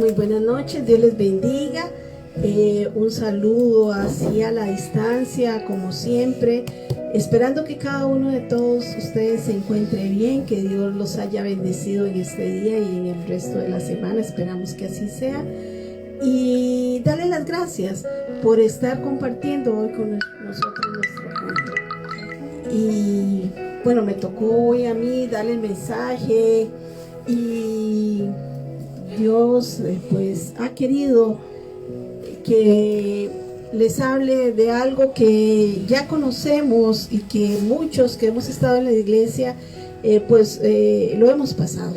Muy buenas noches, Dios les bendiga. Un saludo así a la distancia, como siempre, esperando que cada uno de todos ustedes se encuentre bien, que Dios los haya bendecido en este día y en el resto de la semana. Esperamos que así sea. Y darle las gracias por estar compartiendo hoy con nosotros nuestro culto. Y bueno, me tocó hoy a mí darle el mensaje y Dios pues ha querido que les hable de algo que ya conocemos y que muchos que hemos estado en la iglesia lo hemos pasado.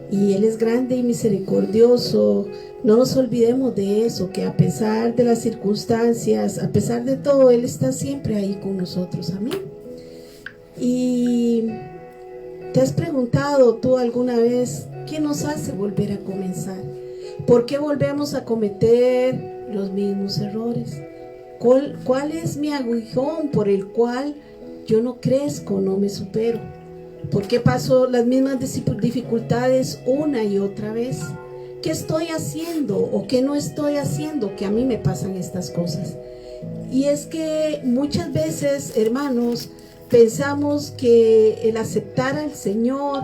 Y Él es grande y misericordioso. No nos olvidemos de eso, que a pesar de las circunstancias, a pesar de todo, Él está siempre ahí con nosotros. Amén. Y ¿te has preguntado tú alguna vez qué nos hace volver a comenzar? ¿Por qué volvemos a cometer los mismos errores? ¿Cuál es mi aguijón por el cual yo no crezco, no me supero? ¿Por qué paso las mismas dificultades una y otra vez? ¿Qué estoy haciendo o qué no estoy haciendo que a mí me pasan estas cosas? Y es que muchas veces, hermanos, pensamos que el aceptar al Señor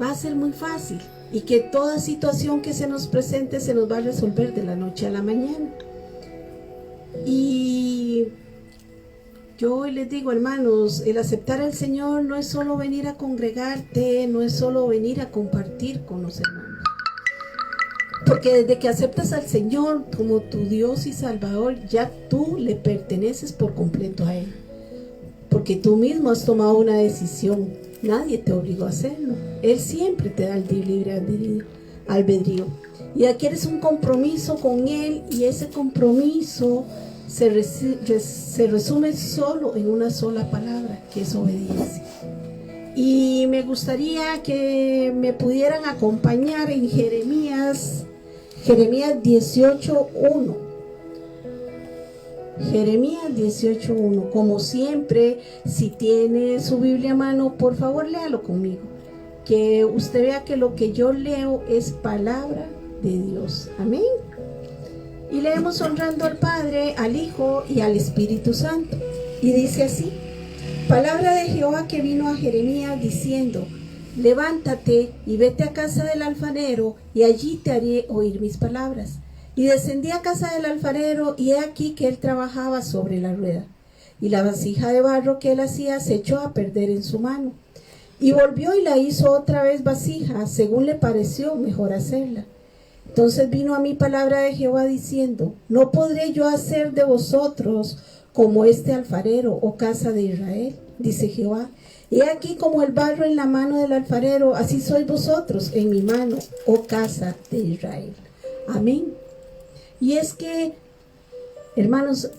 va a ser muy fácil y que toda situación que se nos presente se nos va a resolver de la noche a la mañana. Y yo hoy les digo, hermanos, el aceptar al Señor no es solo venir a congregarte, no es solo venir a compartir con los hermanos. Porque desde que aceptas al Señor como tu Dios y Salvador, ya tú le perteneces por completo a Él. Porque tú mismo has tomado una decisión, nadie te obligó a hacerlo. Él siempre te da el libre albedrío. Y adquieres un compromiso con Él, y ese compromiso se resume solo en una sola palabra, que es obediencia. Y me gustaría que me pudieran acompañar en Jeremías 18:1. Jeremías 18:1. Como siempre, si tiene su Biblia a mano, por favor léalo conmigo, que usted vea que lo que yo leo es palabra de Dios. Amén. Y leemos honrando al Padre, al Hijo y al Espíritu Santo. Y dice así: palabra de Jehová que vino a Jeremías diciendo: levántate y vete a casa del alfarero, y allí te haré oír mis palabras. Y descendí a casa del alfarero, y he aquí que él trabajaba sobre la rueda, y la vasija de barro que él hacía se echó a perder en su mano. Y volvió y la hizo otra vez vasija, según le pareció mejor hacerla. Entonces vino a mí palabra de Jehová diciendo: no podré yo hacer de vosotros como este alfarero, oh casa de Israel, dice Jehová. He aquí como el barro en la mano del alfarero, así sois vosotros en mi mano, oh casa de Israel. Amén. Y es que, hermanos,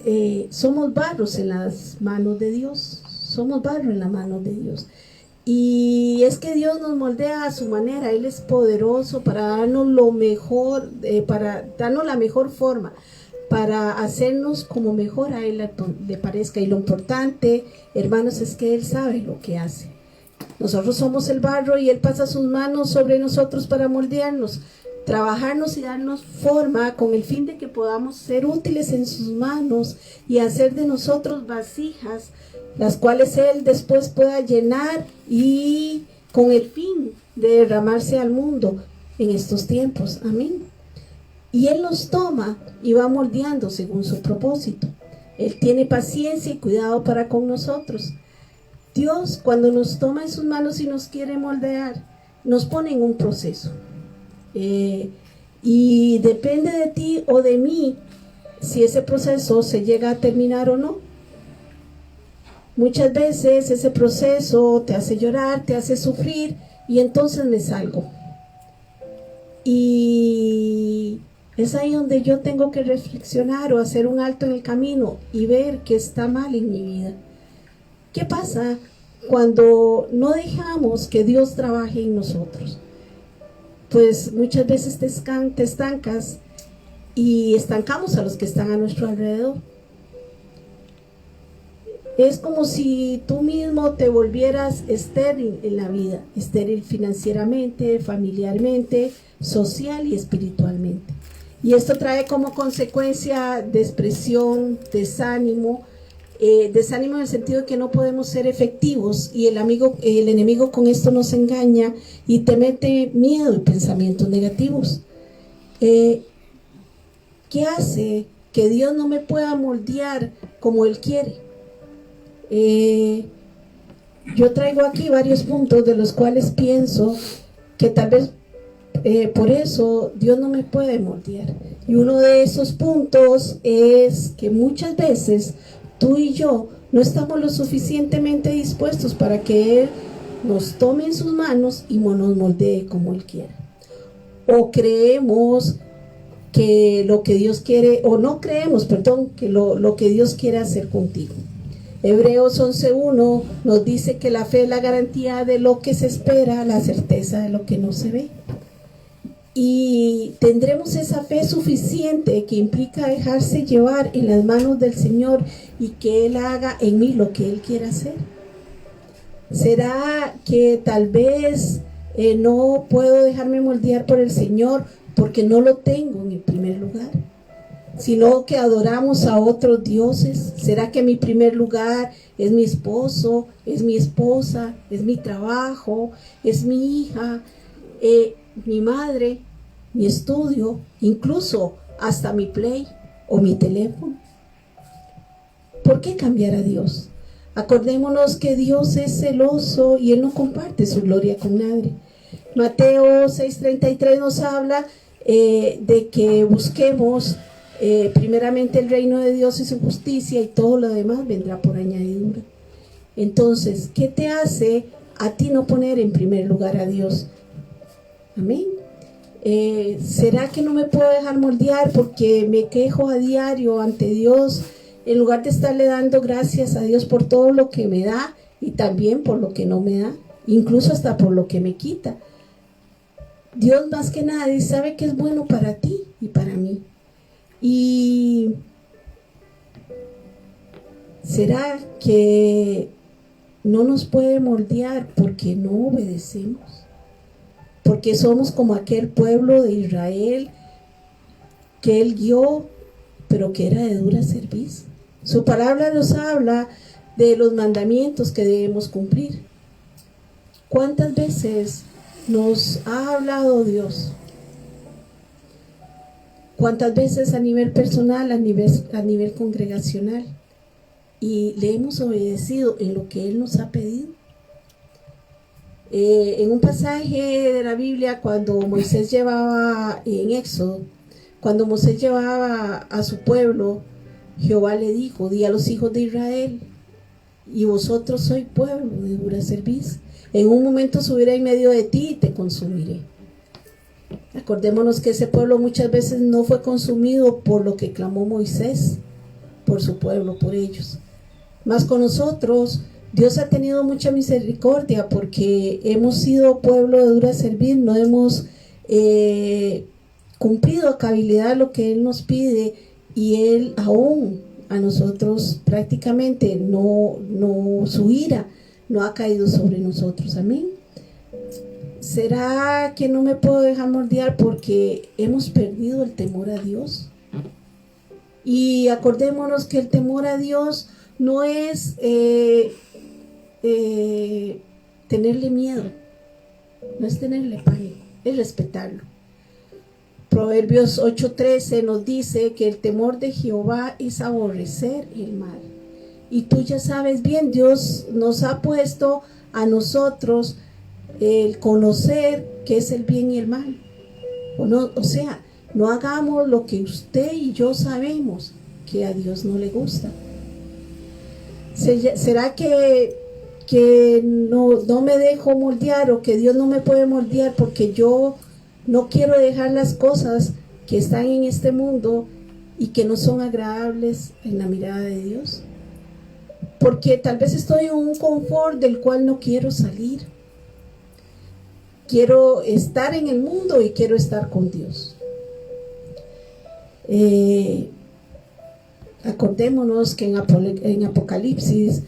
somos barros en las manos de Dios. Somos barro en las manos de Dios. Y es que Dios nos moldea a su manera. Él es poderoso para darnos lo mejor, para darnos la mejor forma, para hacernos como mejor a Él le parezca. Y lo importante, hermanos, es que Él sabe lo que hace. Nosotros somos el barro y Él pasa sus manos sobre nosotros para moldearnos, trabajarnos y darnos forma con el fin de que podamos ser útiles en sus manos y hacer de nosotros vasijas, las cuales Él después pueda llenar, y con el fin de derramarse al mundo en estos tiempos. Amén. Y Él nos toma y va moldeando según su propósito. Él tiene paciencia y cuidado para con nosotros. Dios, cuando nos toma en sus manos y nos quiere moldear, nos pone en un proceso. Y depende de ti o de mí si ese proceso se llega a terminar o no. Muchas veces ese proceso te hace llorar, te hace sufrir, y entonces me salgo. Y es ahí donde yo tengo que reflexionar o hacer un alto en el camino y ver que está mal en mi vida. ¿Qué pasa cuando no dejamos que Dios trabaje en nosotros? Pues muchas veces te estancas y estancamos a los que están a nuestro alrededor. Es como si tú mismo te volvieras estéril en la vida, estéril financieramente, familiarmente, social y espiritualmente. Y esto trae como consecuencia depresión, desánimo, desánimo en el sentido de que no podemos ser efectivos, y el enemigo con esto nos engaña y te mete miedo y pensamientos negativos. ¿Qué hace que Dios no me pueda moldear como Él quiere? Yo traigo aquí varios puntos de los cuales pienso que tal vez por eso Dios no me puede moldear. Y uno de esos puntos es que muchas veces tú y yo no estamos lo suficientemente dispuestos para que Él nos tome en sus manos y nos moldee como Él quiera. O creemos que lo que Dios quiere, o no creemos, perdón, que lo que Dios quiere hacer contigo. Hebreos 11:1 nos dice que la fe es la garantía de lo que se espera, la certeza de lo que no se ve. Y tendremos esa fe suficiente que implica dejarse llevar en las manos del Señor y que Él haga en mí lo que Él quiera hacer. ¿Será que tal vez no puedo dejarme moldear por el Señor porque no lo tengo en el primer lugar, sino que adoramos a otros dioses? ¿Será que mi primer lugar es mi esposo, es mi esposa, es mi trabajo, es mi hija, mi madre, mi estudio, incluso hasta mi play o mi teléfono? ¿Por qué cambiar a Dios? Acordémonos que Dios es celoso y Él no comparte su gloria con nadie. Mateo 6:33 nos habla de que busquemos primeramente el reino de Dios y su justicia, y todo lo demás vendrá por añadidura. Entonces, ¿qué te hace a ti no poner en primer lugar a Dios? Amén. ¿Será que no me puedo dejar moldear porque me quejo a diario ante Dios, en lugar de estarle dando gracias a Dios por todo lo que me da y también por lo que no me da, incluso hasta por lo que me quita? Dios más que nadie sabe que es bueno para ti y para mí. ¿Y será que no nos puede moldear porque no obedecemos? Porque somos como aquel pueblo de Israel que Él guió, pero que era de dura cerviz. Su palabra nos habla de los mandamientos que debemos cumplir. ¿Cuántas veces nos ha hablado Dios? ¿Cuántas veces a nivel personal, a nivel congregacional? Y le hemos obedecido en lo que Él nos ha pedido. En un pasaje de la Biblia, cuando Moisés llevaba, en Éxodo, cuando Moisés llevaba a su pueblo, Jehová le dijo: di a los hijos de Israel, y vosotros sois pueblo de dura cerviz. En un momento subiré en medio de ti y te consumiré. Acordémonos que ese pueblo muchas veces no fue consumido por lo que clamó Moisés, por su pueblo, por ellos. Mas con nosotros, Dios ha tenido mucha misericordia porque hemos sido pueblo de dura cerviz, no hemos cumplido a cabalidad lo que Él nos pide, y Él aún a nosotros prácticamente su ira no ha caído sobre nosotros. Amén. ¿Será que no me puedo dejar moldear porque hemos perdido el temor a Dios? Y acordémonos que el temor a Dios no es tenerle miedo, no es tenerle pánico, es respetarlo. Proverbios 8:13 nos dice que el temor de Jehová es aborrecer el mal. Y tú ya sabes bien, Dios nos ha puesto a nosotros el conocer qué es el bien y el mal. O sea, no hagamos lo que usted y yo sabemos que a Dios no le gusta. ¿Será que no me dejo moldear, o que Dios no me puede moldear porque yo no quiero dejar las cosas que están en este mundo y que no son agradables en la mirada de Dios? Porque tal vez estoy en un confort del cual no quiero salir. Quiero estar en el mundo y quiero estar con Dios. Acordémonos que en Apocalipsis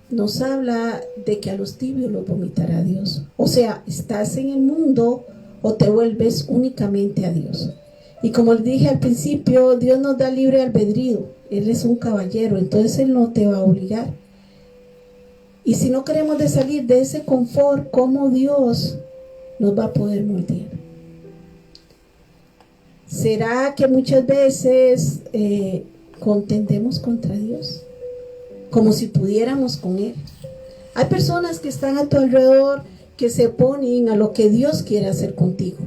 nos habla de que a los tibios los vomitará Dios. O sea, estás en el mundo o te vuelves únicamente a Dios. Y como les dije al principio, Dios nos da libre albedrío. Él es un caballero, entonces Él no te va a obligar. Y si no queremos de salir de ese confort, ¿cómo Dios nos va a poder moldear? ¿Será que muchas veces contendemos contra Dios? Como si pudiéramos con Él. Hay personas que están a tu alrededor que se oponen a lo que Dios quiere hacer contigo.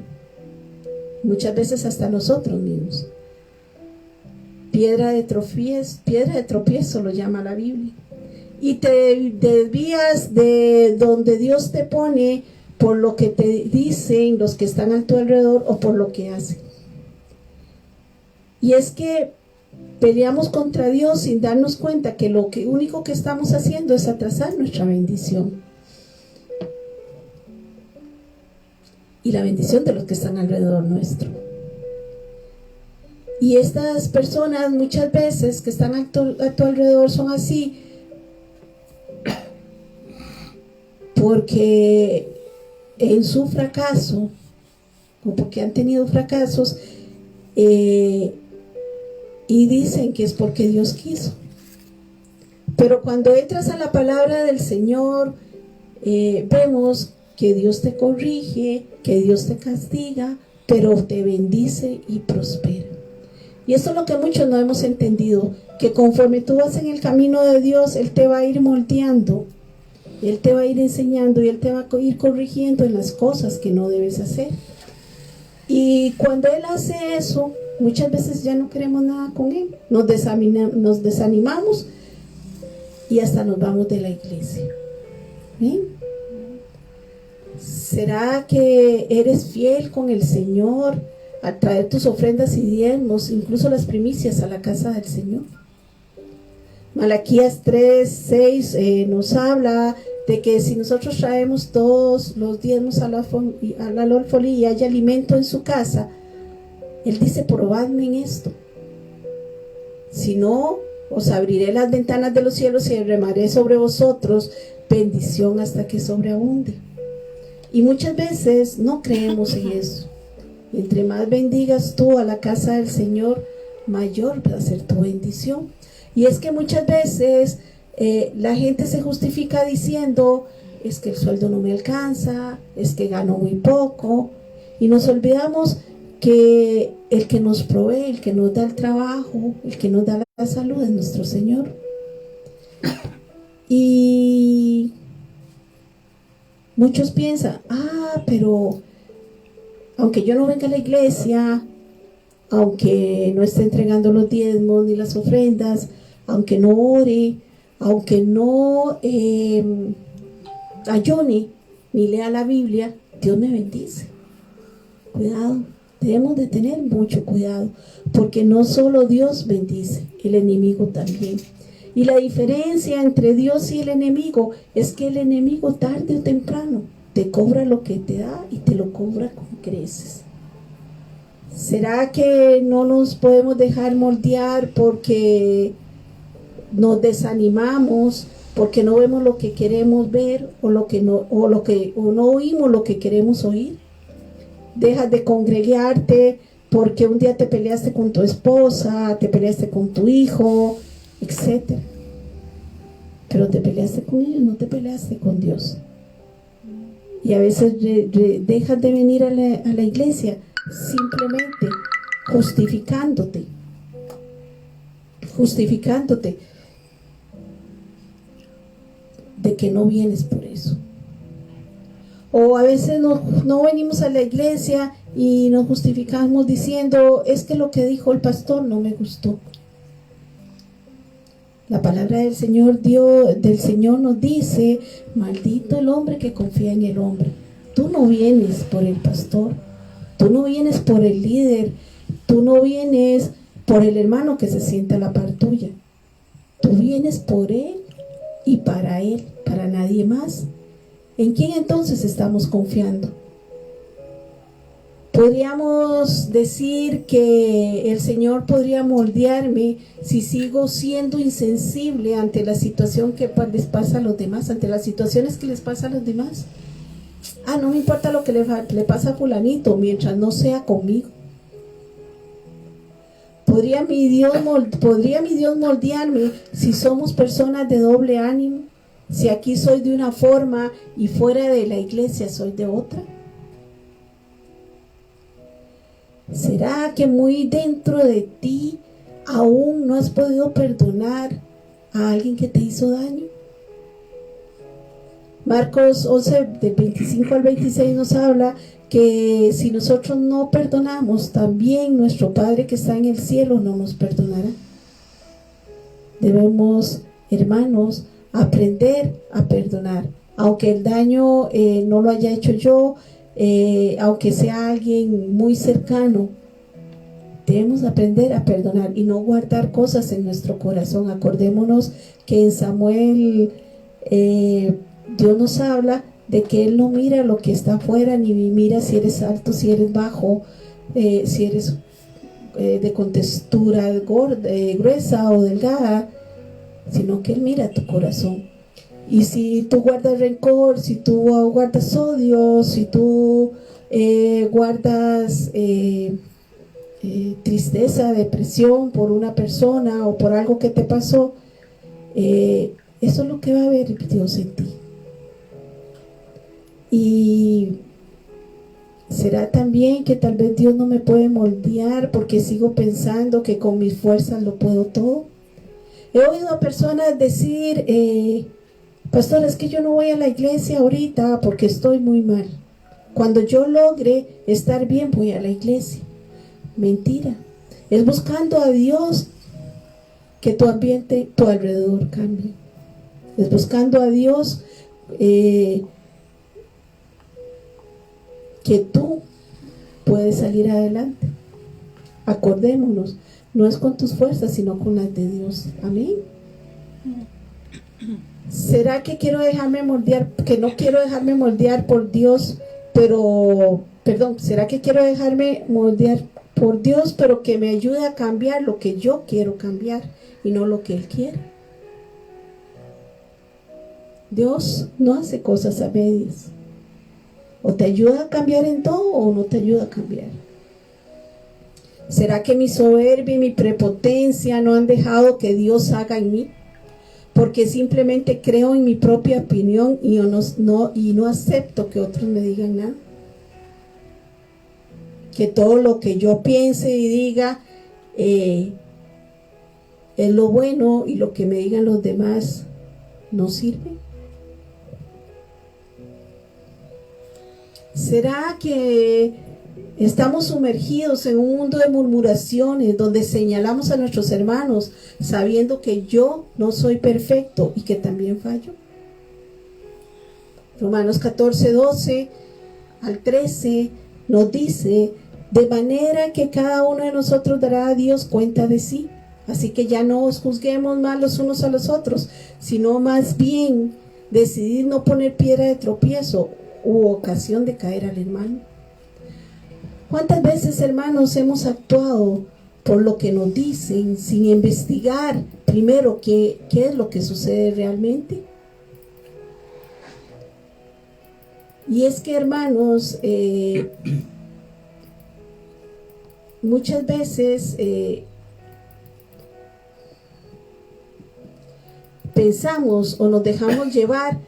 Muchas veces hasta nosotros mismos. Piedra de tropiezo lo llama la Biblia. Y te desvías de donde Dios te pone por lo que te dicen los que están a tu alrededor o por lo que hacen. Y es que peleamos contra Dios sin darnos cuenta que lo único que estamos haciendo es atrasar nuestra bendición. Y la bendición de los que están alrededor nuestro. Y estas personas muchas veces que están a tu alrededor son así porque en su fracaso o porque han tenido fracasos y dicen que es porque Dios quiso. Pero cuando entras a la palabra del Señor, vemos que Dios te corrige, que Dios te castiga, pero te bendice y prospera. Y eso es lo que muchos no hemos entendido, que conforme tú vas en el camino de Dios, Él te va a ir moldeando, Él te va a ir enseñando y Él te va a ir corrigiendo en las cosas que no debes hacer. Y cuando Él hace eso, muchas veces ya no queremos nada con Él, nos desanimamos y hasta nos vamos de la iglesia. ¿Bien? ¿Será que eres fiel con el Señor al traer tus ofrendas y diezmos, incluso las primicias, a la casa del Señor? Malaquías 3:6 nos habla de que si nosotros traemos todos los diezmos al alfolí y hay alimento en su casa, Él dice: probadme en esto. Si no, os abriré las ventanas de los cielos y derramaré sobre vosotros bendición hasta que sobreabunde. Y muchas veces no creemos en eso. Entre más bendigas tú a la casa del Señor, mayor va a ser tu bendición. Y es que muchas veces la gente se justifica diciendo: es que el sueldo no me alcanza, es que gano muy poco. Y nos olvidamos que el que nos provee, el que nos da el trabajo, el que nos da la salud es nuestro Señor. Y muchos piensan: pero aunque yo no venga a la iglesia, aunque no esté entregando los diezmos ni las ofrendas, aunque no ore, aunque no ayune ni lea la Biblia, Dios me bendice. Cuidado, debemos de tener mucho cuidado, porque no solo Dios bendice, el enemigo también. Y la diferencia entre Dios y el enemigo es que el enemigo tarde o temprano te cobra lo que te da y te lo cobra con creces. ¿Será que no nos podemos dejar moldear porque nos desanimamos, porque no vemos lo que queremos ver o no oímos lo que queremos oír? Dejas de congregarte porque un día te peleaste con tu esposa, te peleaste con tu hijo, etcétera. Pero te peleaste con ellos, no te peleaste con Dios. Y a veces dejas de venir a la iglesia simplemente justificándote de que no vienes por eso. O a veces no venimos a la iglesia y nos justificamos diciendo: es que lo que dijo el pastor no me gustó. La palabra del Señor nos dice: maldito el hombre que confía en el hombre. Tú no vienes por el pastor, tú no vienes por el líder, tú no vienes por el hermano que se sienta a la par tuya. Tú vienes por él y para él, para nadie más. ¿En quién entonces estamos confiando? Podríamos decir que el Señor podría moldearme si sigo siendo insensible ante la situación que les pasa a los demás, ante las situaciones que les pasa a los demás. No me importa lo que le pasa a fulanito mientras no sea conmigo. ¿Podría mi Dios moldearme si somos personas de doble ánimo? Si aquí soy de una forma y fuera de la iglesia soy de otra. ¿Será que muy dentro de ti aún no has podido perdonar a alguien que te hizo daño? Marcos 11, del 25 al 26 nos habla que si nosotros no perdonamos, también nuestro Padre que está en el cielo no nos perdonará. Debemos, hermanos, aprender a perdonar, aunque el daño no lo haya hecho yo, aunque sea alguien muy cercano. Debemos aprender a perdonar y no guardar cosas en nuestro corazón. Acordémonos que en Samuel Dios nos habla de que Él no mira lo que está afuera, ni mira si eres alto, si eres bajo, si eres de contextura gruesa o delgada, sino que Él mira tu corazón. Y si tú guardas rencor, si tú guardas odio, si tú guardas tristeza, depresión por una persona o por algo que te pasó, eso es lo que va a ver Dios en ti. Y será también que tal vez Dios no me puede moldear porque sigo pensando que con mis fuerzas lo puedo todo. He oído a personas decir, pastor, es que yo no voy a la iglesia ahorita porque estoy muy mal. Cuando yo logre estar bien voy a la iglesia. Mentira. Es buscando a Dios que tu ambiente, tu alrededor cambie. Es buscando a Dios que tú puedes salir adelante. Acordémonos, no es con tus fuerzas, sino con las de Dios. Amén. ¿Será que quiero dejarme moldear, que no quiero dejarme moldear por Dios, será que quiero dejarme moldear por Dios, pero que me ayude a cambiar lo que yo quiero cambiar y no lo que Él quiere? Dios no hace cosas a medias. O te ayuda a cambiar en todo o no te ayuda a cambiar. ¿Será que mi soberbia y mi prepotencia no han dejado que Dios haga en mí? Porque simplemente creo en mi propia opinión y no acepto que otros me digan nada. Que todo lo que yo piense y diga es lo bueno y lo que me digan los demás no sirve. ¿Será que estamos sumergidos en un mundo de murmuraciones donde señalamos a nuestros hermanos sabiendo que yo no soy perfecto y que también fallo? Romanos 14, 12 al 13 nos dice: de manera que cada uno de nosotros dará a Dios cuenta de sí. Así que ya no os juzguemos más los unos a los otros, sino más bien decidid no poner piedra de tropiezo u ocasión de caer al hermano. ¿Cuántas veces, hermanos, hemos actuado por lo que nos dicen sin investigar primero qué es lo que sucede realmente? Y es que, hermanos, muchas veces pensamos o nos dejamos llevar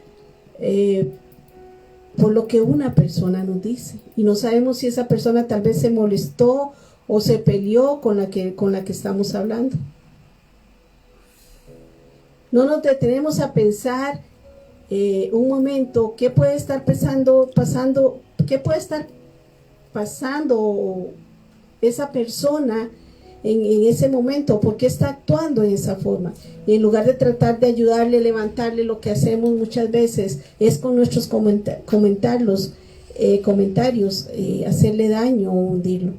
por lo que una persona nos dice y no sabemos si esa persona tal vez se molestó o se peleó con la que estamos hablando. No nos detenemos a pensar un momento qué puede estar pasando esa persona en ese momento, por qué está actuando en esa forma. Y en lugar de tratar de ayudarle, levantarle, lo que hacemos muchas veces es con nuestros comentarios hacerle daño o hundirlo.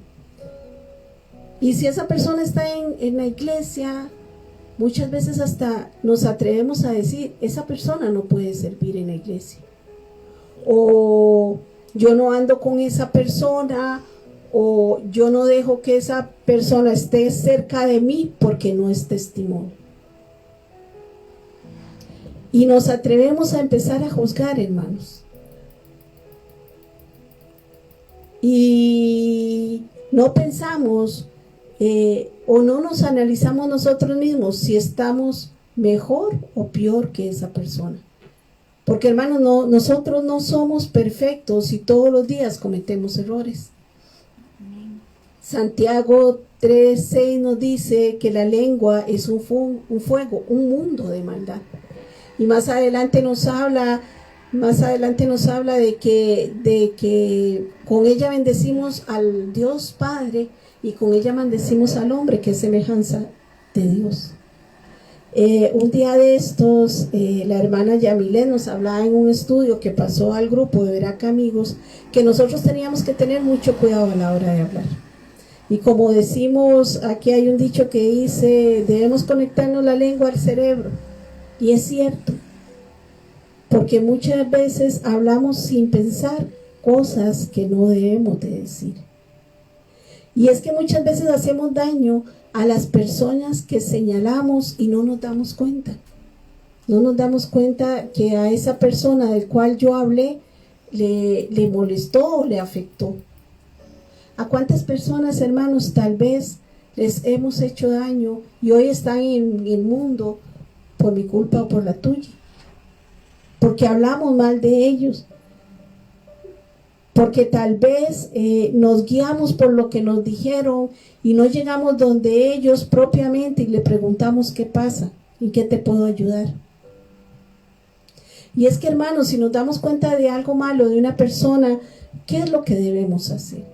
Y si esa persona está en la iglesia, muchas veces hasta nos atrevemos a decir: esa persona no puede servir en la iglesia, o yo no ando con esa persona, o yo no dejo que esa persona esté cerca de mí porque no es testimonio. Y nos atrevemos a empezar a juzgar, hermanos. Y no pensamos o no nos analizamos nosotros mismos si estamos mejor o peor que esa persona. Porque, hermanos, nosotros no somos perfectos y todos los días cometemos errores. Santiago 3:6 nos dice que la lengua es un fuego, un mundo de maldad. Y más adelante nos habla de que con ella bendecimos al Dios Padre y con ella bendecimos al hombre, que es semejanza de Dios. Un día de estos, la hermana Yamile nos hablaba en un estudio que pasó al grupo de Veraca Amigos, que nosotros teníamos que tener mucho cuidado a la hora de hablar. Y como decimos, aquí hay un dicho que dice, debemos conectarnos la lengua al cerebro. Y es cierto, porque muchas veces hablamos sin pensar cosas que no debemos de decir. Y es que muchas veces hacemos daño a las personas que señalamos y no nos damos cuenta. No nos damos cuenta que a esa persona del cual yo hablé le molestó o le afectó. ¿A cuántas personas, hermanos, tal vez les hemos hecho daño y hoy están en el mundo por mi culpa o por la tuya? Porque hablamos mal de ellos. Porque tal vez nos guiamos por lo que nos dijeron y no llegamos donde ellos propiamente y le preguntamos qué pasa, en qué te puedo ayudar. Y es que, hermanos, si nos damos cuenta de algo malo de una persona, ¿qué es lo que debemos hacer?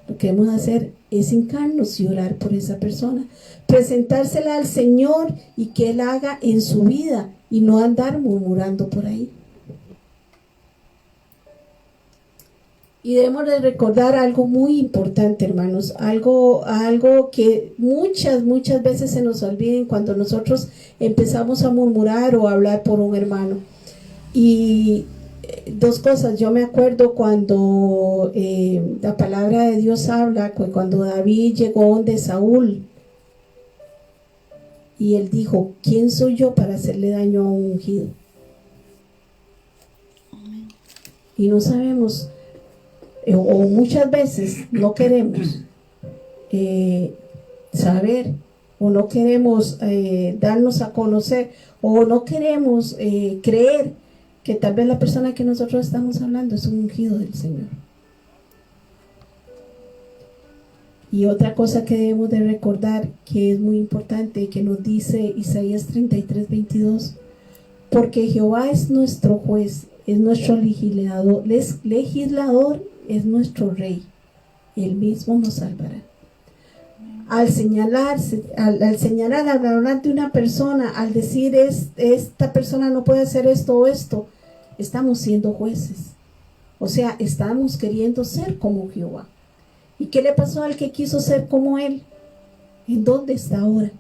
Lo que debemos hacer es hincarnos y orar por esa persona, presentársela al Señor y que Él haga en su vida y no andar murmurando por ahí. Y debemos de recordar algo muy importante, hermanos, algo que muchas veces se nos olvida cuando nosotros empezamos a murmurar o a hablar por un hermano. Y dos cosas, yo me acuerdo cuando la palabra de Dios habla, cuando David llegó donde Saúl y él dijo, ¿quién soy yo para hacerle daño a un ungido? Y no sabemos, o muchas veces no queremos saber, o no queremos darnos a conocer, o no queremos creer que tal vez la persona que nosotros estamos hablando es un ungido del Señor. Y otra cosa que debemos de recordar, que es muy importante, que nos dice Isaías 33:22, porque Jehová es nuestro juez, es nuestro legislador, es nuestro rey, él mismo nos salvará. Al señalar, al hablar de una persona, al decir esta persona no puede hacer esto o esto, estamos siendo jueces. O sea, estamos queriendo ser como Jehová. ¿Y qué le pasó al que quiso ser como él? ¿En dónde está ahora?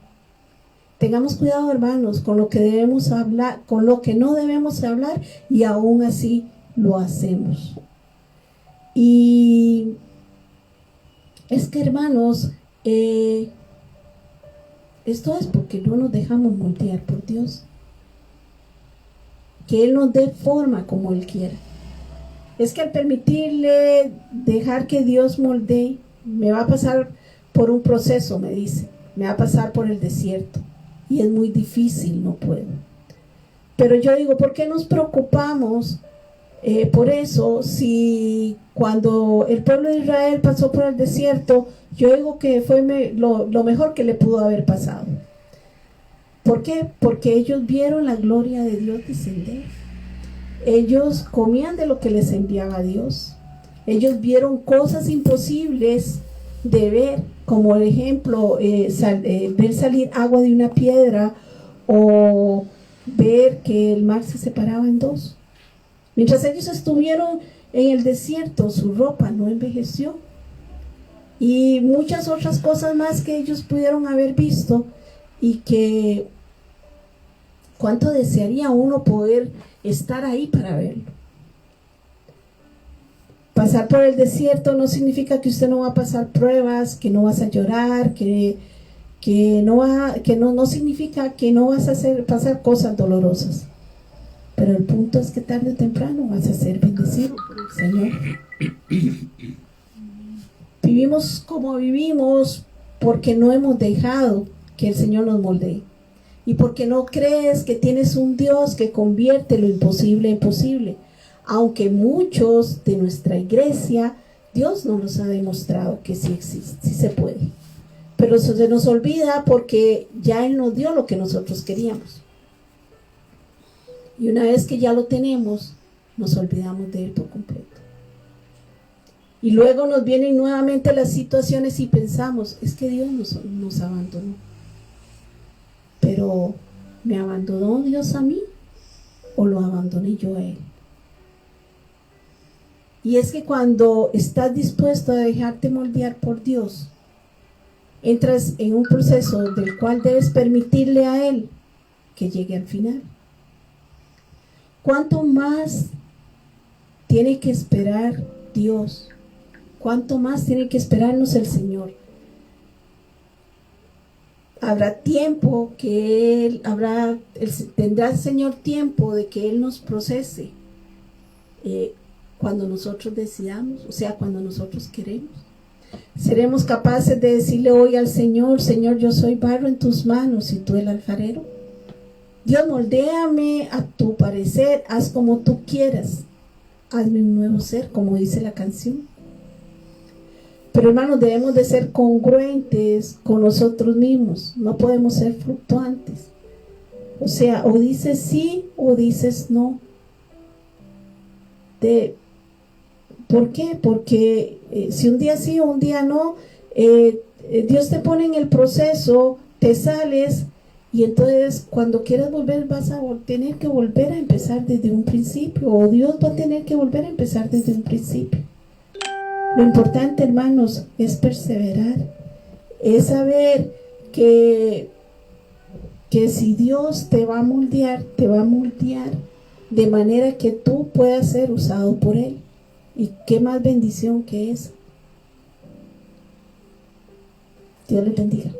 Tengamos cuidado, hermanos, con lo que debemos hablar, con lo que no debemos hablar, y aún así lo hacemos. Y es que, hermanos, esto es porque no nos dejamos moldear por Dios, que Él nos dé forma como Él quiera. Es que al permitirle dejar que Dios moldee, me va a pasar por un proceso, me dice, me va a pasar por el desierto y es muy difícil, no puedo. Pero yo digo, ¿por qué nos preocupamos por eso si cuando el pueblo de Israel pasó por el desierto, yo digo que fue lo mejor que le pudo haber pasado? ¿Por qué? Porque ellos vieron la gloria de Dios descender. Ellos comían de lo que les enviaba Dios. Ellos vieron cosas imposibles de ver, como por ejemplo ver salir agua de una piedra, o ver que el mar se separaba en dos. Mientras ellos estuvieron en el desierto, su ropa no envejeció, y muchas otras cosas más que ellos pudieron haber visto, y que cuánto desearía uno poder estar ahí para verlo, Pasar por el desierto no significa que usted no va a pasar pruebas, que no vas a llorar, que no significa que no vas a pasar cosas dolorosas. Pero el punto es que tarde o temprano vas a ser bendecido por el Señor. Vivimos como vivimos porque no hemos dejado que el Señor nos moldee. Y porque no crees que tienes un Dios que convierte lo imposible en posible. Aunque muchos de nuestra iglesia, Dios no nos ha demostrado que sí existe, sí se puede. Pero eso se nos olvida porque ya Él nos dio lo que nosotros queríamos. Y una vez que ya lo tenemos, nos olvidamos de Él por completo. Y luego nos vienen nuevamente las situaciones y pensamos, es que Dios nos abandonó. Pero, ¿me abandonó Dios a mí o lo abandoné yo a Él? Y es que cuando estás dispuesto a dejarte moldear por Dios, entras en un proceso del cual debes permitirle a Él que llegue al final. ¿Cuánto más tiene que esperar Dios? ¿Cuánto más tiene que esperarnos el Señor? Habrá tiempo que tendrá el Señor tiempo de que Él nos procese cuando nosotros decidamos, o sea, cuando nosotros queremos. ¿Seremos capaces de decirle hoy al Señor, Señor, yo soy barro en tus manos y tú el alfarero? Dios, moldéame a tu parecer, haz como tú quieras, hazme un nuevo ser, como dice la canción. Pero hermanos, debemos de ser congruentes con nosotros mismos, no podemos ser fluctuantes. O sea, o dices sí o dices no. ¿Por qué? Porque si un día sí o un día no, Dios te pone en el proceso, te sales y entonces cuando quieras volver vas a tener que volver a empezar desde un principio, o Dios va a tener que volver a empezar desde un principio. Lo importante, hermanos, es perseverar, es saber que si Dios te va a moldear de manera que tú puedas ser usado por Él. Y qué más bendición que es. Dios les bendiga.